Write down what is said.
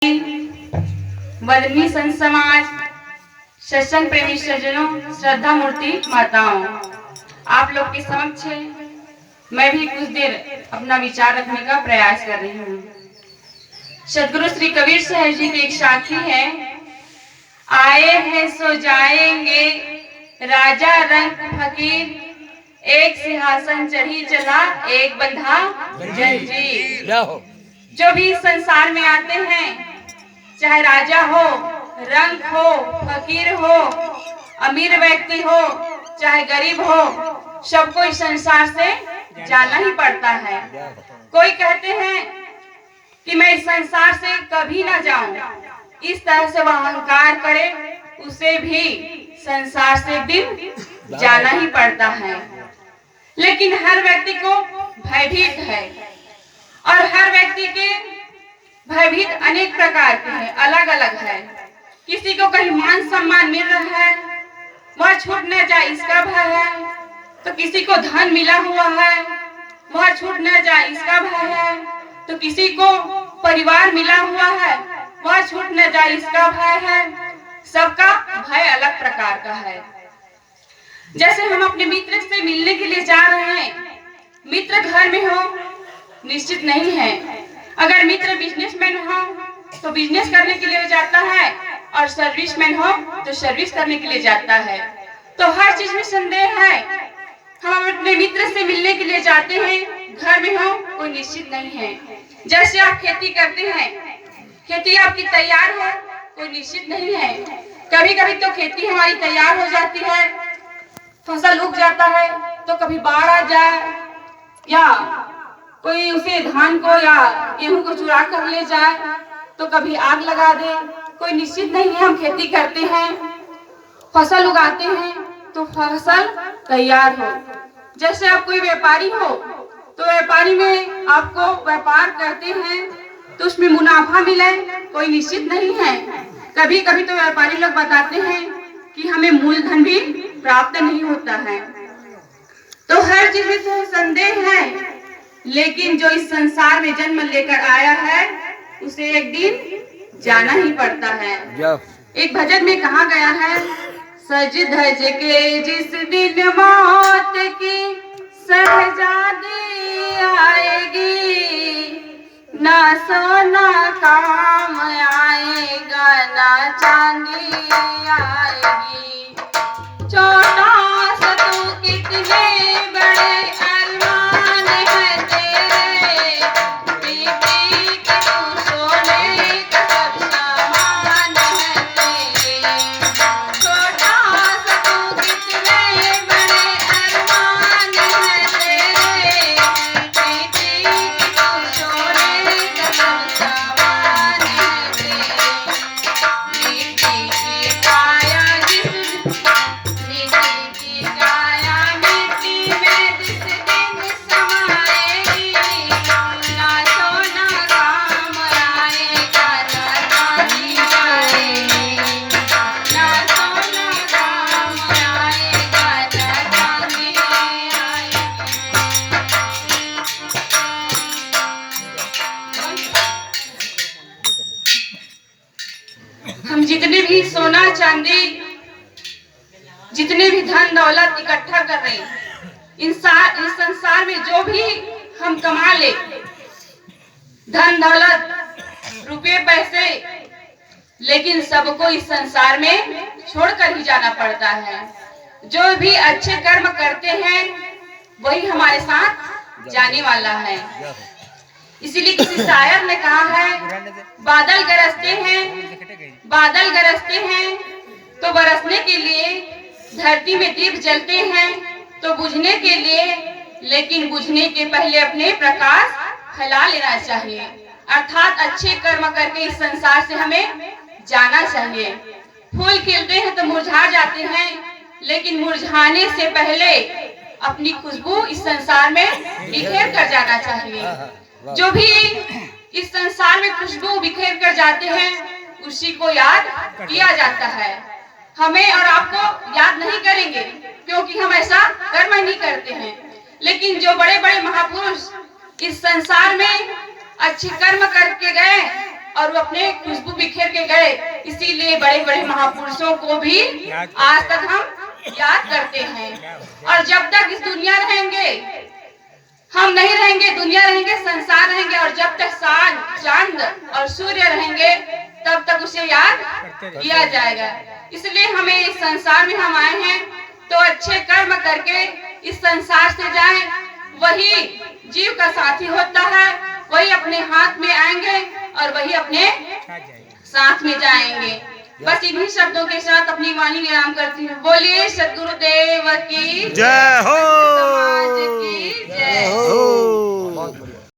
वदनी संत समाज, सत्संग प्रेमी सज्जनों, श्रद्धा मूर्ति माताओं, आप लोग के समक्ष मैं भी कुछ देर अपना विचार रखने का प्रयास कर रही हूँ। सदगुरु श्री कबीर साहब जी के एक साथी है, आए हैं सो जाएंगे राजा रंग फकीर, एक सिंहासन चढ़ी चला एक बंधा जंजीर। जो भी संसार में आते हैं, चाहे राजा हो, रंग हो, फकीर हो, अमीर व्यक्ति हो, चाहे गरीब हो, सबको इस संसार से जाना ही पड़ता है। कोई कहते हैं कि मैं इस संसार से कभी ना जाऊं, इस तरह से वह अहंकार करे, उसे भी संसार से एक दिन जाना ही पड़ता है। लेकिन हर व्यक्ति को भयभीत है और हर व्यक्ति के भयभीत अनेक प्रकार के हैं, अलग अलग है। किसी को कहीं मान सम्मान मिल रहा है, वह छूट न जाए इसका भय है, तो किसी को धन मिला हुआ है, वह छूट न जाए इसका भय है, तो किसी को परिवार मिला हुआ है, वह छूट न जाए इसका भय है। सबका भय अलग प्रकार का है। जैसे हम अपने मित्र से मिलने के लिए जा रहे हैं, मित्र घर में हो निश्चित नहीं है। अगर मित्र बिजनेसमैन हो तो बिजनेस करने के लिए जाता है, और सर्विसमैन हो तो सर्विस करने के लिए जाता है। तो हर चीज में संदेह है। हम अपने मित्र से मिलने के लिए जाते हैं, घर में हो कोई निश्चित नहीं है। जैसे आप खेती करते हैं, खेती आपकी तैयार हो कोई निश्चित नहीं है। कभी कभी तो खेती हमारी तैयार हो जाती है, फसल उग जाता है, तो कभी बाढ़ आ जाए या कोई उसे धान को या गेहूं को चुरा कर ले जाए, तो कभी आग लगा दे, कोई निश्चित नहीं है। हम खेती करते हैं, फसल उगाते हैं तो फसल तैयार हो। जैसे आप कोई व्यापारी हो तो व्यापारी में आपको व्यापार करते हैं तो उसमें मुनाफा मिले कोई निश्चित नहीं है। कभी कभी तो व्यापारी लोग बताते हैं कि हमें मूलधन भी प्राप्त नहीं होता है। तो हर चीज में तो संदेह है, लेकिन जो इस संसार में जन्म लेकर आया है उसे एक दिन जाना ही पड़ता है। एक भजन में कहा गया है, सज धज के जिस दिन मौत की शहजादी आएगी, ना सोना काम आएगा ना चांदी आएगी। छोटा सा तू कितने बड़े अरमान है तेरे, पीपी के तू सोने का सब सामान है तेरे। छोटा सा तू कितने बड़े अरमान है तेरे, पीपी के तू सोने का सब सामान है तेरे। मिट्टी की काया हम जितने भी सोना चांदी, जितने भी धन दौलत इकट्ठा कर रहे हैं, इस संसार में जो भी हम कमा ले, धन दौलत रुपए पैसे, लेकिन सबको इस संसार में छोड़कर ही जाना पड़ता है। जो भी अच्छे कर्म करते हैं वही हमारे साथ जाने वाला है। इसीलिए किसी शायर ने कहा है, बादल गरजते हैं तो बरसने के लिए, धरती में दीप जलते हैं तो बुझने के लिए, लेकिन बुझने के पहले अपने प्रकाश फैला लेना चाहिए। अर्थात अच्छे कर्म करके इस संसार से हमें जाना चाहिए। फूल खिलते हैं तो मुरझा जाते हैं, लेकिन मुरझाने से पहले अपनी खुशबू इस संसार में बिखेर कर जाना चाहिए। जो भी इस संसार में खुशबू बिखेर कर जाते हैं उसी को याद किया जाता है। हमें और आपको याद नहीं करेंगे क्योंकि हम ऐसा कर्म नहीं करते हैं। लेकिन जो बड़े बड़े महापुरुष इस संसार में अच्छे कर्म करके गए, और वो अपने खुशबू बिखेर के गए। इसीलिए बड़े बड़े महापुरुषों को भी आज तक हम याद करते हैं। और जब तक इस दुनिया रहेंगे, हम नहीं रहेंगे, दुनिया रहेंगे, संसार रहेंगे, और जब तक चांद और सूर्य रहेंगे तब तक उसे याद किया जाएगा। इसलिए हमें इस संसार में हम आए हैं तो अच्छे कर्म करके इस संसार से जाएं। वही जीव का साथी होता है, वही अपने हाथ में आएंगे और वही अपने साथ में जाएंगे। बस इन्हीं शब्दों के साथ अपनी वाणी विराम करती हूँ। बोलिए सद्गुरुदेव की जय हो। समाज की जय हो।